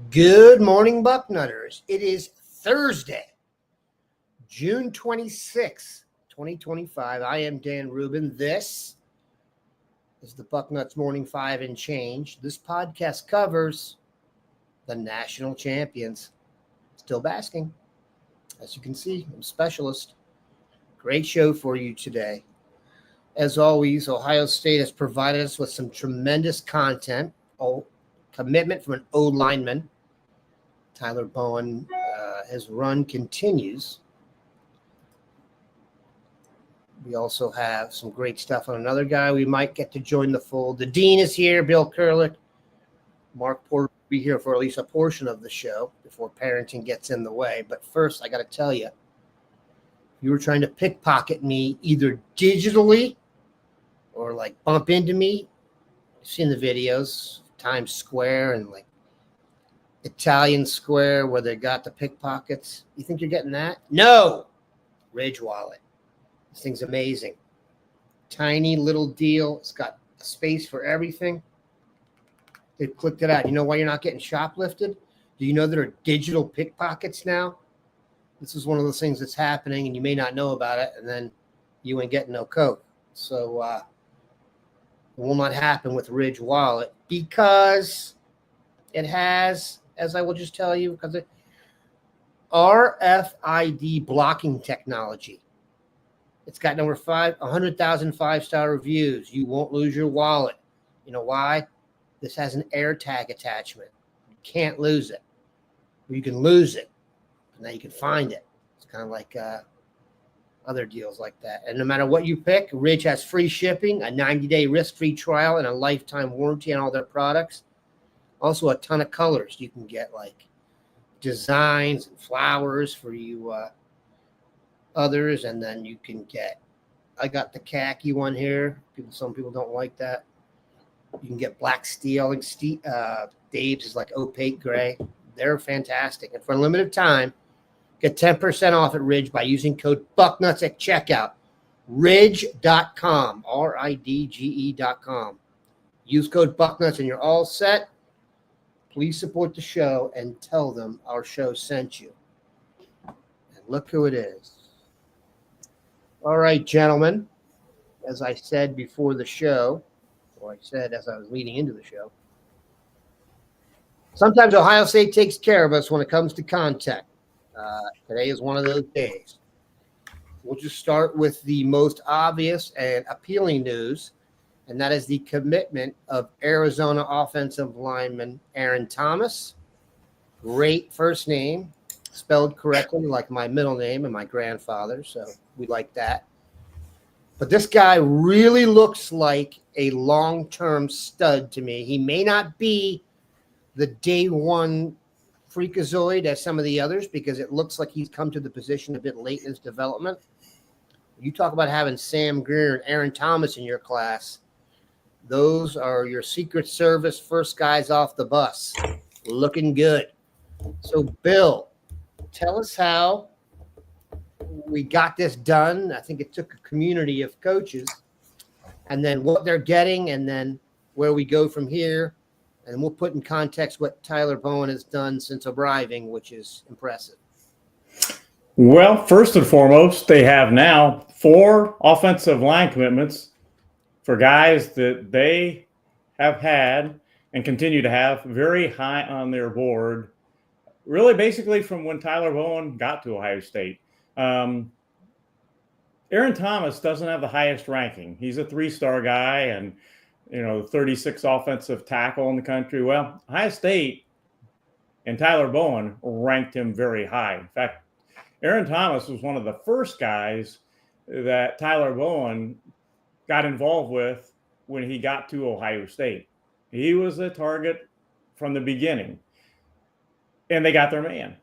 Good morning, Bucknutters. It is Thursday, June 26th, 2025. I am Dan Rubin. This is the Bucknuts Morning 5 and Change. This podcast covers the national champions. Still basking. As you can see, I'm a specialist. Great show for you today. As always, Ohio State has provided us with some tremendous content. Commitment from an old lineman. Tyler Bowen, his run continues. We also have some great stuff on another guy we might get to join the fold. The Dean is here, Bill Kurelic. Mark Porter will be here for at least a portion of the show before parenting gets in the way. But first, I got to tell you, you were trying to pickpocket me either digitally or like bump into me. You've seen the videos, Times Square and like Italian Square where they got the pickpockets. You think you're getting that? No. Ridge wallet. This thing's amazing. Tiny little deal. It's got a space for everything. They clicked it out. You know why you're not getting shoplifted? Do you know there are digital pickpockets now? This is one of those things that's happening and you may not know about it, and then you ain't getting no coke. So it will not happen with Ridge wallet because it has, as I will just tell you, because it RFID blocking technology. It's got number 100,000 five-star reviews. You won't lose your wallet. You know why? This has an AirTag attachment. You can't lose it. Or you can lose it, and then you can find it. It's kind of like other deals like that. And no matter what you pick, Ridge has free shipping, a 90-day risk-free trial, and a lifetime warranty on all their products. Also, a ton of colors you can get, like designs and flowers for you others. And then you can get, I got the khaki one here. Some people don't like that. You can get black steel. Dave's is like opaque gray. They're fantastic. And for a limited time, get 10% off at Ridge by using code Bucknuts at checkout. Ridge.com, RIDGE.com. Use code Bucknuts and you're all set. Please support the show and tell them our show sent you. And look who it is. All right, gentlemen. As I said before the show, or I said as I was leading into the show, sometimes Ohio State takes care of us when it comes to content. Today is one of those days. We'll just start with the most obvious and appealing news, and that is the commitment of Arizona offensive lineman Aaron Thomas. Great first name, spelled correctly like my middle name and my grandfather, so we like that. But this guy really looks like a long-term stud to me. He may not be the day one freakazoid as some of the others because it looks like he's come to the position a bit late in his development. You talk about having Sam Greer and Aaron Thomas in your class. Those are your Secret Service first guys off the bus. Looking good. So, Bill, tell us how we got this done. I think it took a community of coaches, and then what they're getting, and then where we go from here. And we'll put in context what Tyler Bowen has done since arriving, which is impressive. Well, first and foremost, they have now 4 offensive line commitments for guys that they have had and continue to have very high on their board, really basically from when Tyler Bowen got to Ohio State. Aaron Thomas doesn't have the highest ranking. He's a 3-star guy and, 36 offensive tackle in the country. Well, Ohio State and Tyler Bowen ranked him very high. In fact, Aaron Thomas was one of the first guys that Tyler Bowen got involved with when he got to Ohio State. He was a target from the beginning, and they got their man.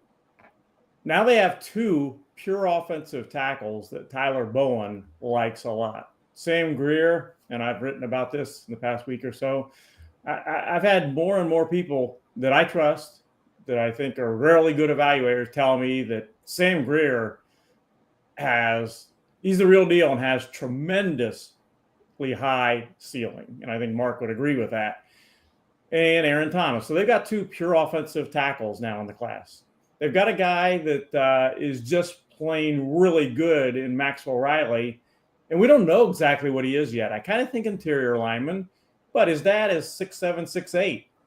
Now they have 2 pure offensive tackles that Tyler Bowen likes a lot. Sam Greer, and I've written about this in the past week or so. I've had more and more people that I trust, that I think are really good evaluators, tell me that Sam Greer he's the real deal and has tremendously high ceiling. And I think Mark would agree with that. and Aaron Thomas. So they've got 2 pure offensive tackles now in the class. They've got a guy that is just plain really good in Maxwell Riley, and we don't know exactly what he is yet. I kind of think interior lineman, but his dad is 6'7",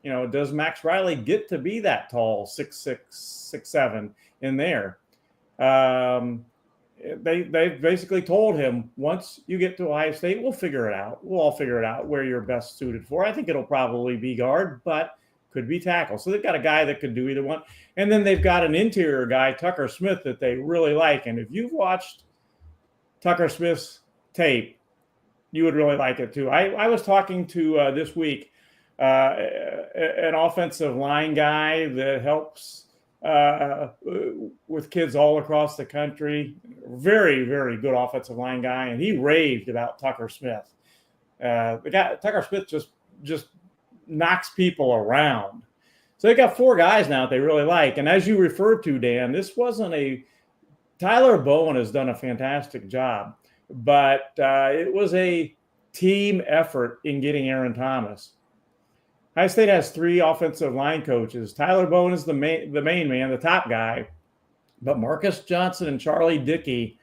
6'8". Does Max Riley get to be that tall, 6'6", 6'7" in there? They basically told him, once you get to Ohio State, we'll figure it out. We'll all figure it out where you're best suited for. I think it'll probably be guard, but could be tackle. So they've got a guy that could do either one. And then they've got an interior guy, Tucker Smith, that they really like. And if you've watched Tucker Smith's tape, you would really like it too. I was talking to this week an offensive line guy that helps with kids all across the country. Very, very good offensive line guy, and he raved about Tucker Smith. The guy Tucker Smith just knocks people around. So they got 4 guys now that they really like. And as you referred to, Dan, this wasn't Tyler Bowen has done a fantastic job, but it was a team effort in getting Aaron Thomas. Ohio State has 3 offensive line coaches. Tyler Bowen is the main man, the top guy, but Marcus Johnson and Charlie Dickey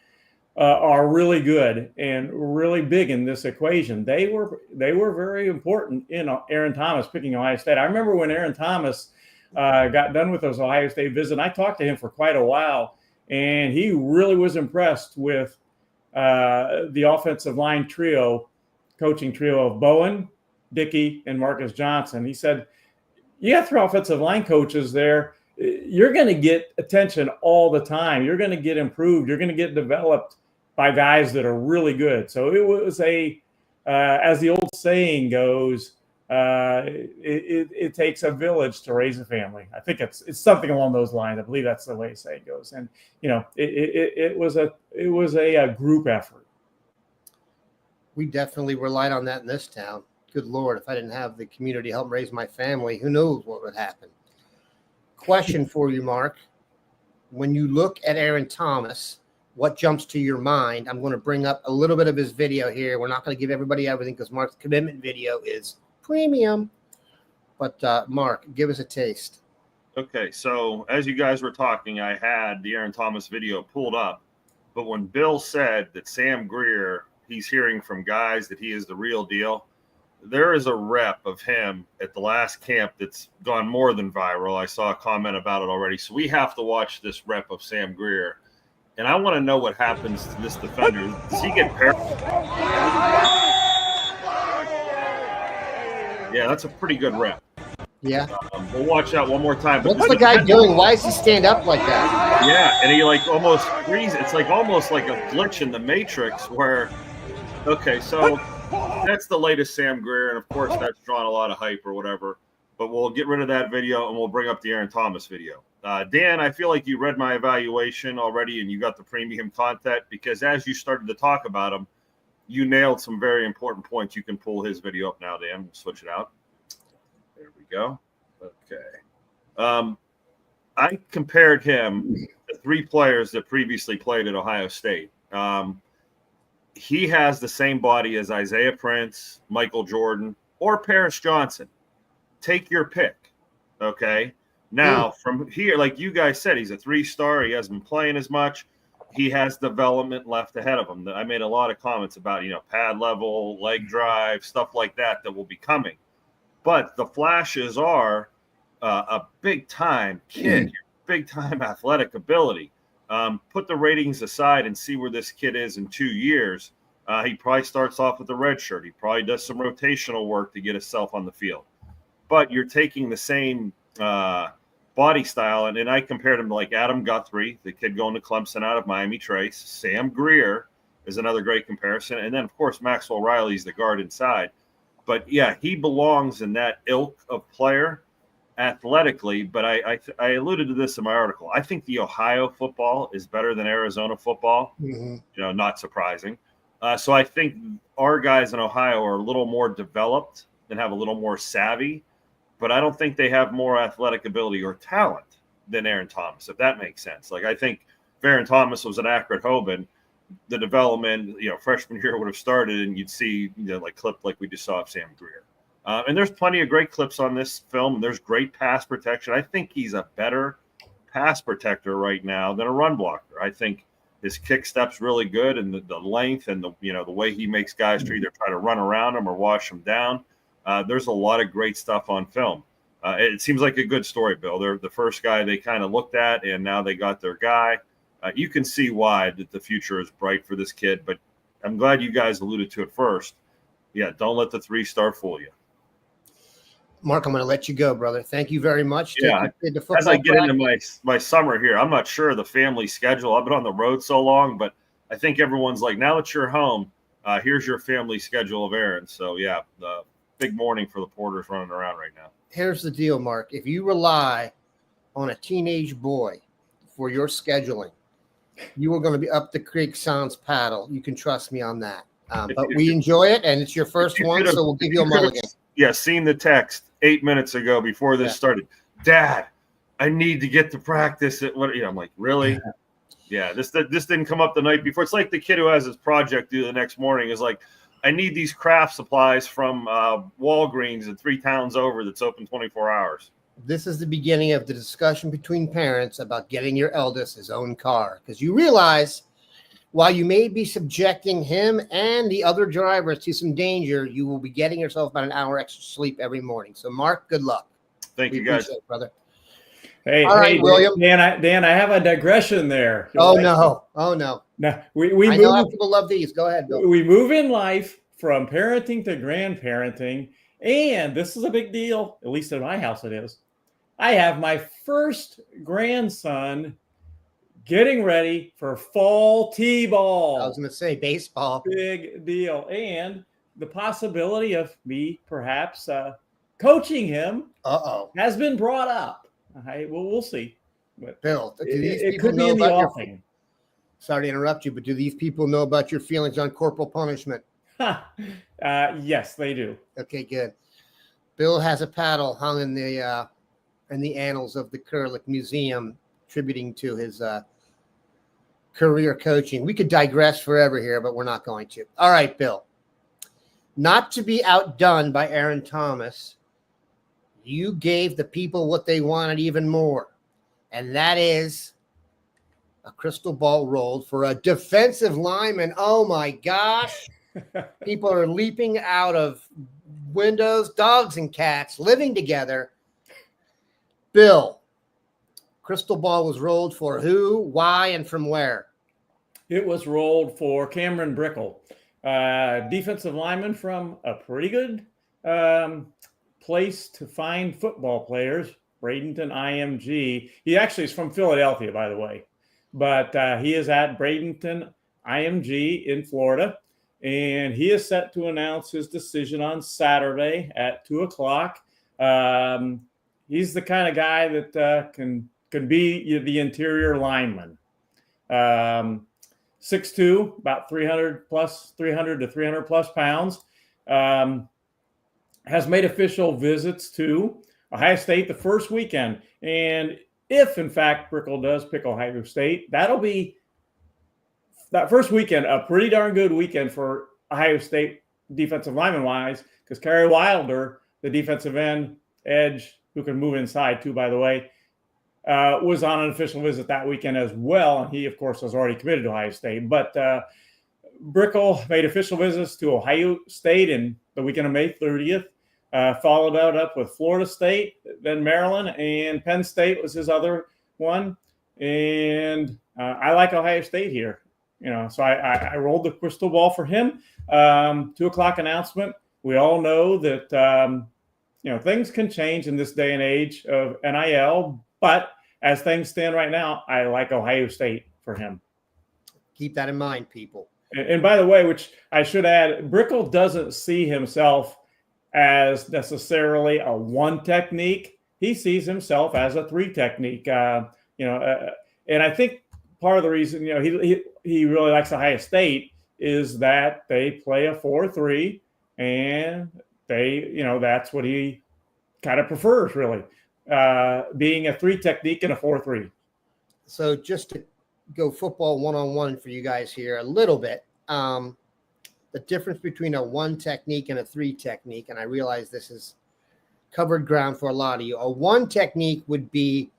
are really good and really big in this equation. They were very important in Aaron Thomas picking Ohio State. I remember when Aaron Thomas got done with his Ohio State visit, I talked to him for quite a while, and he really was impressed with the offensive line coaching trio of Bowen, Dickey, and Marcus Johnson. He said, you got 3 offensive line coaches there. You're going to get attention all the time. You're going to get improved. You're going to get developed by guys that are really good. So it was as the old saying goes, it takes a village to raise a family. I think it's something along those lines. I believe that's the way the saying goes. And, it was a group effort. We definitely relied on that in this town. Good Lord, if I didn't have the community help raise my family, who knows what would happen. Question for you, Mark. When you look at Aaron Thomas, what jumps to your mind? I'm going to bring up a little bit of his video here. We're not going to give everybody everything because Mark's commitment video is premium. But Mark, give us a taste. Okay, so as you guys were talking, I had the Aaron Thomas video pulled up. But when Bill said that Sam Greer, he's hearing from guys that he is the real deal, there is a rep of him at the last camp that's gone more than viral. I saw a comment about it already. So we have to watch this rep of Sam Greer. And I want to know what happens to this defender. Does he get paralyzed? Yeah, that's a pretty good rep. Yeah. We'll watch that one more time. What's the guy doing? Why does he stand up like that? Yeah, and he almost freezes. It's almost like a glitch in the Matrix where, okay, so that's the latest Sam Greer, and of course that's drawn a lot of hype or whatever. But we'll get rid of that video and we'll bring up the Aaron Thomas video. Dan, I feel like you read my evaluation already and you got the premium content because as you started to talk about him, you nailed some very important points. You can pull his video up now, Dan. We'll switch it out. There we go. Okay. I compared him to 3 players that previously played at Ohio State. He has the same body as Isaiah Prince, Michael Jordan, or Paris Johnson. Take your pick, okay? Now, from here, like you guys said, he's a 3-star. He hasn't been playing as much. He has development left ahead of him. I made a lot of comments about, pad level, leg drive, stuff like that will be coming. But the flashes are a big-time kid, big-time athletic ability. Put the ratings aside and see where this kid is in 2 years. He probably starts off with a red shirt. He probably does some rotational work to get himself on the field. But you're taking the same body style, and I compared him to like Adam Guthrie, the kid going to Clemson out of Miami Trace. Sam Greer is another great comparison. And then, of course, Maxwell Riley's the guard inside. But, yeah, he belongs in that ilk of player athletically, but I alluded to this in my article. I think the Ohio football is better than Arizona football. Mm-hmm. Not surprising. So I think our guys in Ohio are a little more developed and have a little more savvy, but I don't think they have more athletic ability or talent than Aaron Thomas, if that makes sense. Like I think if Aaron Thomas was an Akron-Hoban, the development, freshman year would have started and you'd see, like clip like we just saw of Sam Greer. And there's plenty of great clips on this film. There's great pass protection. I think he's a better pass protector right now than a run blocker. I think his kick step's really good, and the length and the way he makes guys to either try to run around him or wash him down. There's a lot of great stuff on film. It seems like a good story, Bill. They're the first guy they kind of looked at, and now they got their guy. You can see why that the future is bright for this kid, but I'm glad you guys alluded to it first. Yeah, don't let the 3-star fool you. Mark, I'm going to let you go, brother. Thank you very much. Yeah, as I get into my summer here, I'm not sure of the family schedule. I've been on the road so long, but I think everyone's like, now that you're home, here's your family schedule of errands. So, yeah, the big morning for the Porters running around right now. Here's the deal, Mark. If you rely on a teenage boy for your scheduling, you are going to be up the creek sans paddle. You can trust me on that. But we enjoy it, and it's your first one, so we'll give you a mulligan. Yeah, seen the text 8 minutes ago before this started. Dad, I need to get to practice at what? I'm like, really? Yeah, this didn't come up the night before. It's like the kid who has his project due the next morning is like, I need these craft supplies from Walgreens and 3 towns over that's open 24 hours. This is the beginning of the discussion between parents about getting your eldest his own car, because you realize while you may be subjecting him and the other drivers to some danger, you will be getting yourself about an hour extra sleep every morning. So, Mark, good luck. Thank you, guys. It, brother. Hey, all right, William. Dan, I have a digression there. Oh, no. No, I know how people love these. Go ahead, Bill. We move in life from parenting to grandparenting, and this is a big deal, at least in my house it is. I have my first grandson getting ready for fall t-ball. I was going to say baseball. Big deal. And the possibility of me perhaps coaching him has been brought up. We'll see. But Bill, do these it people could know be in the about offing. Sorry to interrupt you, but do these people know about your feelings on corporal punishment? Yes, they do. Okay, good. Bill has a paddle hung in the annals of the Kurelic Museum, attributing to his career coaching. We could digress forever here, but we're not going to. All right, Bill. Not to be outdone by Aaron Thomas, you gave the people what they wanted even more, and that is a crystal ball rolled for a defensive lineman. Oh, my gosh. People are leaping out of windows, dogs and cats living together. Bill, crystal ball was rolled for who, why, and from where? It was rolled for Cameron Brickell, defensive lineman from a pretty good place to find football players, Bradenton IMG. He actually is from Philadelphia, by the way, but he is at Bradenton IMG in Florida, and he is set to announce his decision on Saturday at 2:00. He's the kind of guy that can be the interior lineman. 6'2", about 300 to 300 plus pounds. Has made official visits to Ohio State the first weekend. And if, in fact, Brickell does pick Ohio State, that'll be that first weekend a pretty darn good weekend for Ohio State defensive lineman-wise, because Kerry Wilder, the defensive end edge, who can move inside too, by the way, was on an official visit that weekend as well. And he, of course, was already committed to Ohio State. But Brickell made official visits to Ohio State in the weekend of May 30th, followed up with Florida State, then Maryland, and Penn State was his other one. And I like Ohio State here. So I rolled the crystal ball for him. 2:00 announcement. We all know that, things can change in this day and age of NIL, but as things stand right now, I like Ohio State for him. Keep that in mind, people. And by the way, which I should add, Brickell doesn't see himself as necessarily a one technique. He sees himself as a 3 technique. And I think part of the reason, he really likes Ohio State is that they play a 4-3, and that's what he kind of prefers, really, being a 3 technique and a 4-3. So just to go football one-on-one for you guys here a little bit, the difference between a 1 technique and a 3 technique, and I realize this is covered ground for a lot of you. A 1 technique would be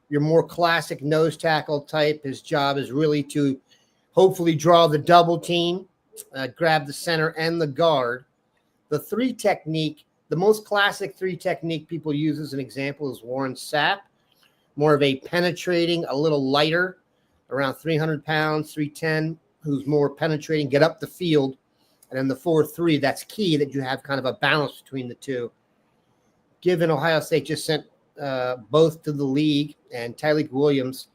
your more classic nose tackle type. His job is really to hopefully draw the double team, grab the center and the guard. The 3 technique, the most classic 3 technique people use as an example is Warren Sapp, more of a penetrating, a little lighter, around 300 pounds, 310, who's more penetrating, get up the field. And then the 4-3, that's key that you have kind of a balance between the two. Given Ohio State just sent both to the league, and Tyleik Williams,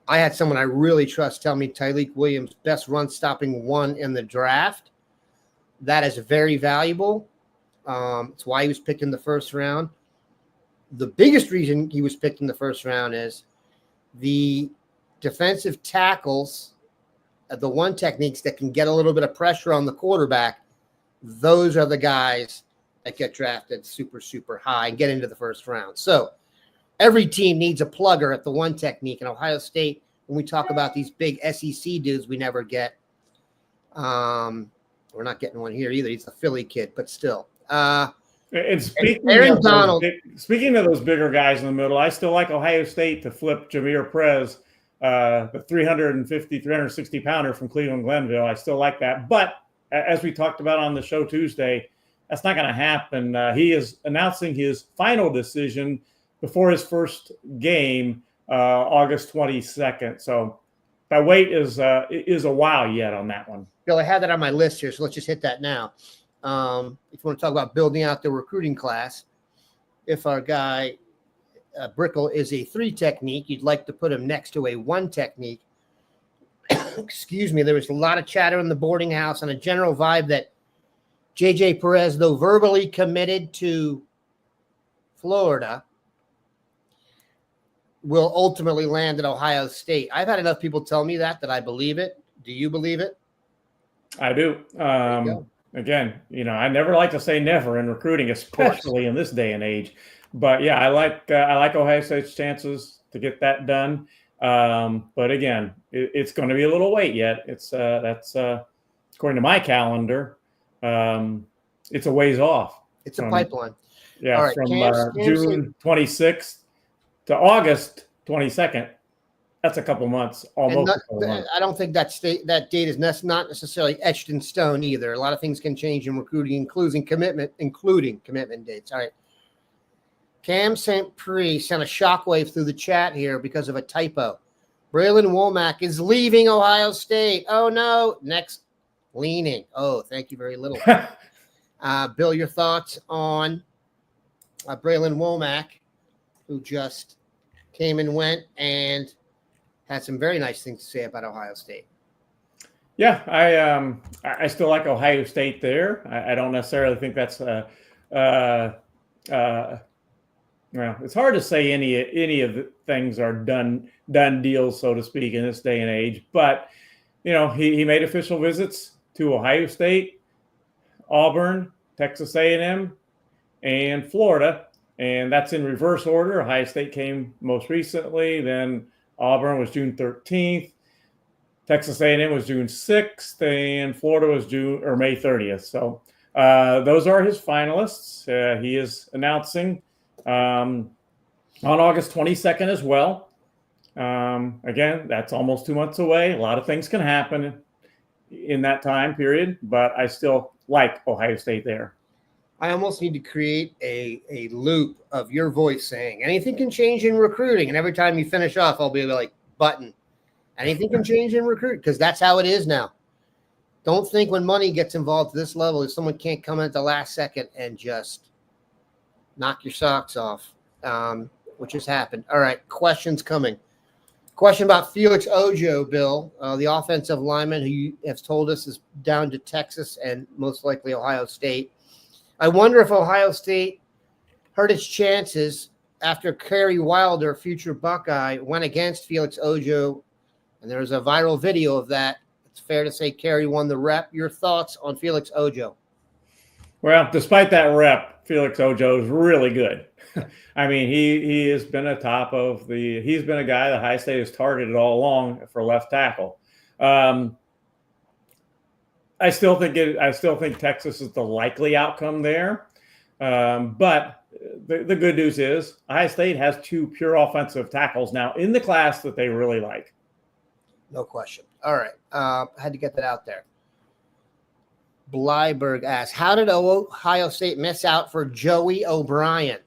I had someone I really trust tell me Tyleik Williams, best run stopping 1 in the draft. That is very valuable. It's why he was picked in the first round. The biggest reason he was picked in the first round is the defensive tackles, the 1 techniques that can get a little bit of pressure on the quarterback. Those are the guys that get drafted super, super high and get into the first round. So every team needs a plugger at the 1 technique. And Ohio State, when we talk about these big SEC dudes we never get, we're not getting one here either. He's a Philly kid, but still. And speaking Aaron of Donald. Speaking of those bigger guys in the middle, I still like Ohio State to flip Jameer Perez, the 350, 360 pounder from Cleveland Glenville. I still like that. But as we talked about on the show Tuesday, that's not going to happen. He is announcing his final decision before his first game, August 22nd. So that wait is a while yet on that one. Bill, I had that on my list here, so let's just hit that now. If you want to talk about building out the recruiting class, if our guy Brickle is a 3 technique, you'd like to put him next to a 1 technique. Excuse me, there was a lot of chatter in the boarding house and a general vibe that J.J. Perez, though verbally committed to Florida, will ultimately land at Ohio State. I've had enough people tell me that I believe it. Do you believe it? I do. Again, I never like to say never in recruiting, especially in this day and age. But yeah, I like Ohio State's chances to get that done. But again, it's going to be a little wait yet. It's that's according to my calendar, it's a ways off. It's a pipeline. Yeah, right, from June 26th to August 22nd. That's a couple months, almost. I don't think that date is not necessarily etched in stone either. A lot of things can change in recruiting, including commitment dates. All right. Cam St. Pre sent a shockwave through the chat here because of a typo. Braylon Womack is leaving Ohio State. Oh, no. Next, leaning. Oh, thank you very little. Bill, your thoughts on Braylon Womack, who just came and went and had some very nice things to say about Ohio State. Yeah, I still like Ohio State there. I don't necessarily think that's well, it's hard to say any of the things are done deals, so to speak, in this day and age. But he made official visits to Ohio State, Auburn, Texas A&M, and Florida, and that's in reverse order. Ohio State came most recently, then Auburn was June 13th, Texas A&M was June 6th, and Florida was May 30th. So those are his finalists. He is announcing on August 22nd as well. Again, that's almost 2 months away. A lot of things can happen in that time period, but I still like Ohio State there. I almost need to create a loop of your voice saying anything can change in recruiting. And every time you finish off, I'll be like, button. Anything can change in recruiting, because that's how it is now. Don't think when money gets involved to this level, if someone can't come in at the last second and just knock your socks off, which has happened. All right, questions coming. Question about Felix Ojo, Bill, the offensive lineman who you have told us is down to Texas and most likely Ohio State. I wonder if Ohio State hurt its chances after Kerry Wilder, future Buckeye, went against Felix Ojo, and there was a viral video of that. It's fair to say Kerry won the rep. Your thoughts on Felix Ojo? Well, despite that rep, Felix Ojo is really good. I mean, he has been he's been a guy that Ohio State has targeted all along for left tackle. I still think Texas is the likely outcome there. But the good news is Ohio State has 2 pure offensive tackles now in the class that they really like. No question. All right. I had to get that out there. Blyberg asks, how did Ohio State miss out for Joey O'Brien?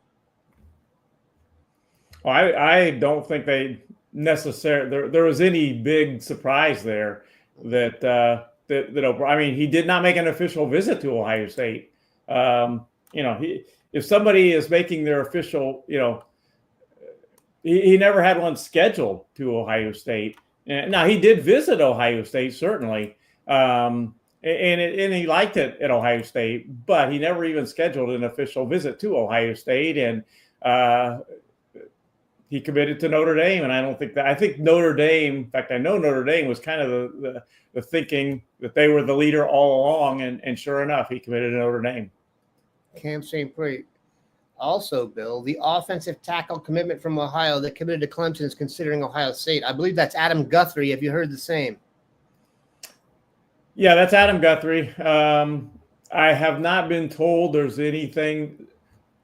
Well, I don't think they necessarily there was any big surprise there that I mean, he did not make an official visit to Ohio State. If somebody is making their official, he never had one scheduled to Ohio State. Now he did visit Ohio State, certainly, and he liked it at Ohio State, but he never even scheduled an official visit to Ohio State, and he committed to Notre Dame. And I think Notre Dame, in fact, I know Notre Dame was kind of the thinking that they were the leader all along, and sure enough, he committed to Notre Dame. Cam St. Prix. Also, Bill, the offensive tackle commitment from Ohio that committed to Clemson is considering Ohio State. I believe that's Adam Guthrie. Have you heard the same? Yeah, that's Adam Guthrie. I have not been told there's anything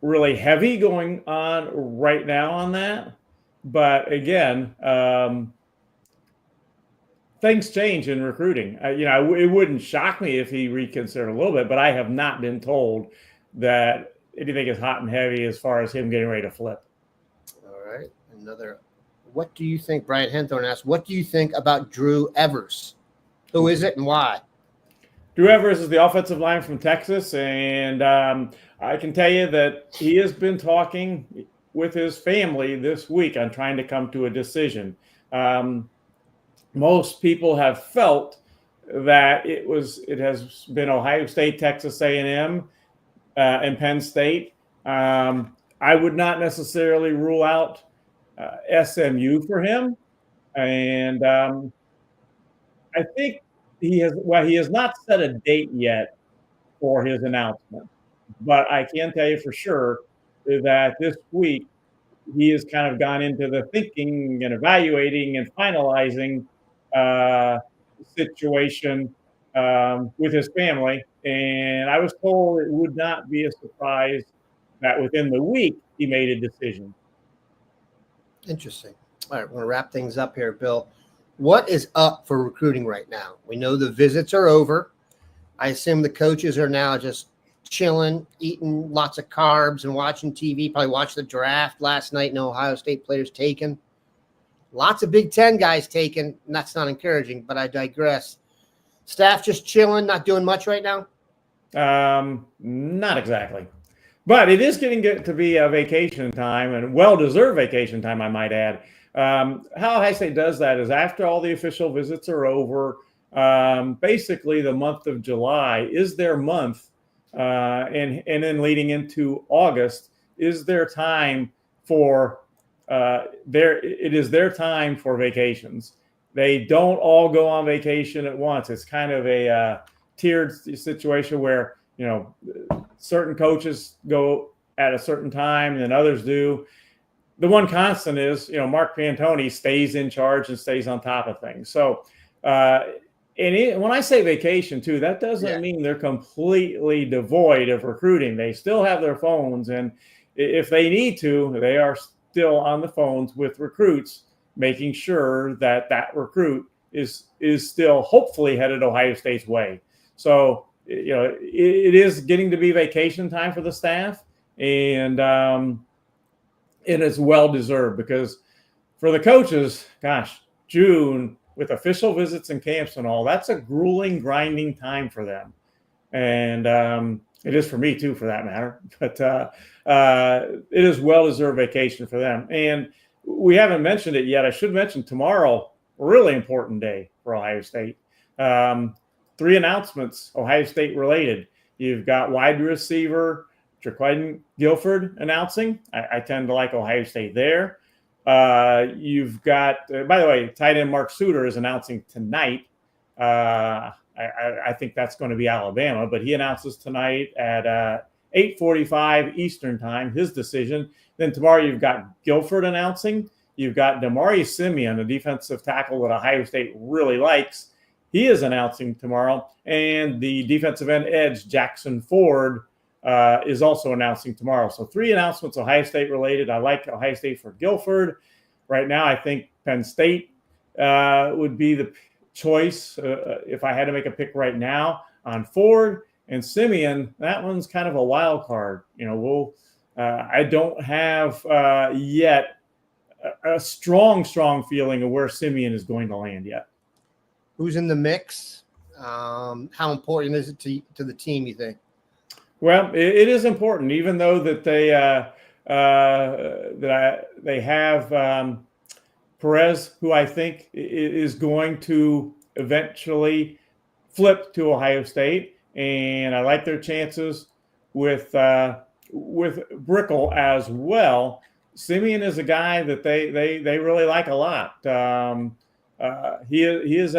really heavy going on right now on that. But again, things change in recruiting. It wouldn't shock me if he reconsidered a little bit, but I have not been told that anything is hot and heavy as far as him getting ready to flip. All right. What do you think? Brian Henthorne asked, what do you think about Drew Evers? Who is it and why? Drew Evers is the offensive line from Texas, and I can tell you that he has been talking with his family this week on trying to come to a decision. Most people have felt that it has been Ohio State, Texas A&M, and Penn State. I would not necessarily rule out SMU for him, and I think he has not set a date yet for his announcement, but I can tell you for sure that this week he has kind of gone into the thinking and evaluating and finalizing situation with his family. And I was told it would not be a surprise that within the week he made a decision. Interesting. All right, we're going to wrap things up here, Bill. What is up for recruiting right now? We know the visits are over. I assume the coaches are now just chilling, eating lots of carbs and watching TV. Probably watched the draft last night. No Ohio State players taken. Lots of Big Ten guys taken. And that's not encouraging, but I digress. Staff just chilling, not doing much right now? Not exactly. But it is getting to be a vacation time, and well-deserved vacation time, I might add. How Ohio State does that is after all the official visits are over, basically the month of July is their month, and then leading into August is their time for their time for vacations. They don't all go on vacation at once. It's kind of a tiered situation where certain coaches go at a certain time and then others do. The one constant is, Mark Pantoni stays in charge and stays on top of things. So, when I say vacation too, that doesn't mean they're completely devoid of recruiting. They still have their phones, and if they need to, they are still on the phones with recruits, making sure that recruit is still hopefully headed Ohio State's way. So, it is getting to be vacation time for the staff, and it's well-deserved because for the coaches, gosh, June with official visits and camps and all, that's a grueling, grinding time for them. And it is for me too, for that matter. But it is well-deserved vacation for them. And we haven't mentioned it yet. I should mention tomorrow, a really important day for Ohio State. 3 announcements, Ohio State related. You've got wide receiver Jaquan Guilford announcing. I tend to like Ohio State there. You've got, by the way, tight end Mark Suter is announcing tonight. I think that's going to be Alabama, but he announces tonight at 8:45 Eastern time, his decision. Then tomorrow you've got Guilford announcing. You've got Damari Simeon, a defensive tackle that Ohio State really likes. he is announcing tomorrow. And the defensive end edge, Jackson Ford, is also announcing tomorrow. So 3 announcements Ohio State related. I like Ohio State for Guilford. Right now, I think Penn State would be the choice if I had to make a pick right now on Ford. And Simeon, that one's kind of a wild card. I don't have yet a strong feeling of where Simeon is going to land yet. Who's in the mix? How important is it to the team, you think? Well, it is important, even though that they have Perez, who I think is going to eventually flip to Ohio State, and I like their chances with Brickle as well. Simeon is a guy that they really like a lot. He is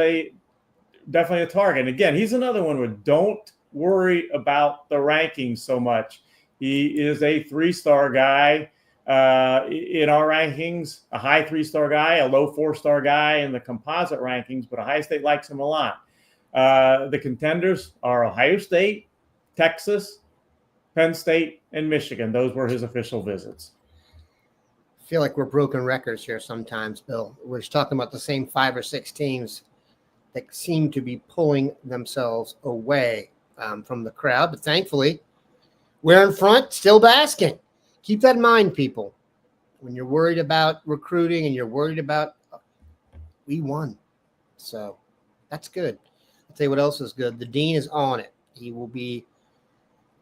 definitely a target. And again, he's another one where don't worry about the rankings so much. He is a 3-star guy in our rankings, a high 3-star guy, a low 4-star guy in the composite rankings, but Ohio State likes him a lot. The contenders are Ohio State, Texas, Penn State, and Michigan. Those were his official visits. I feel like we're broken records here sometimes, Bill. We're just talking about the same 5 or 6 teams that seem to be pulling themselves away from the crowd. But thankfully, we're in front, still basking. Keep that in mind, people. When you're worried about recruiting and you're worried about, we won. So that's good. I'll tell you what else is good. The dean is on it. He will be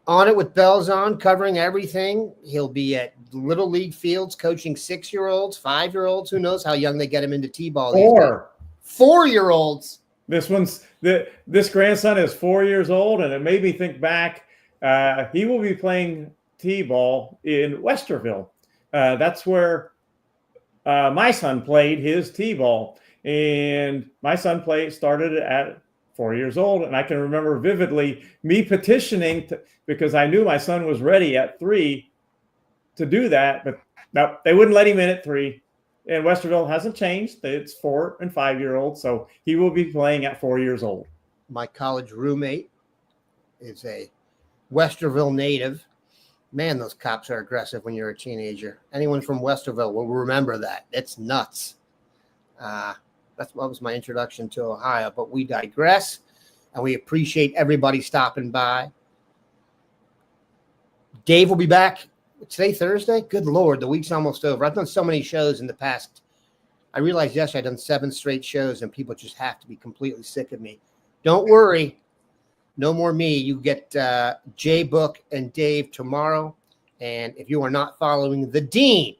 on it with bells on, covering everything. He'll be at Little League fields coaching 6-year-olds, 5-year-olds. Who knows how young they get him into T-ball. 4-year-olds. This grandson is 4 years old, and it made me think back. He will be playing T-ball in Westerville. That's where my son played his T-ball, and my son started at 4 years old, and I can remember vividly me petitioning because I knew my son was ready at 3 to do that, but no, they wouldn't let him in at 3. And Westerville hasn't changed. It's 4 and 5-year-olds, so he will be playing at 4 years old. My college roommate is a Westerville native. Man, those cops are aggressive when you're a teenager. Anyone from Westerville will remember that. It's nuts. That was my introduction to Ohio, but we digress, and we appreciate everybody stopping by. Dave will be back today, Thursday. Good Lord, the week's almost over. I've done so many shows in the past. I realized yesterday I've done 7 straight shows, and people just have to be completely sick of me. Don't worry. No more me. You get Jay, Book, and Dave tomorrow. And if you are not following the dean,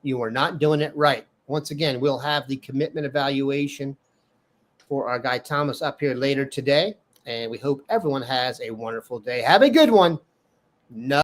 you are not doing it right. Once again, we'll have the commitment evaluation for our guy Thomas up here later today. And we hope everyone has a wonderful day. Have a good one. No.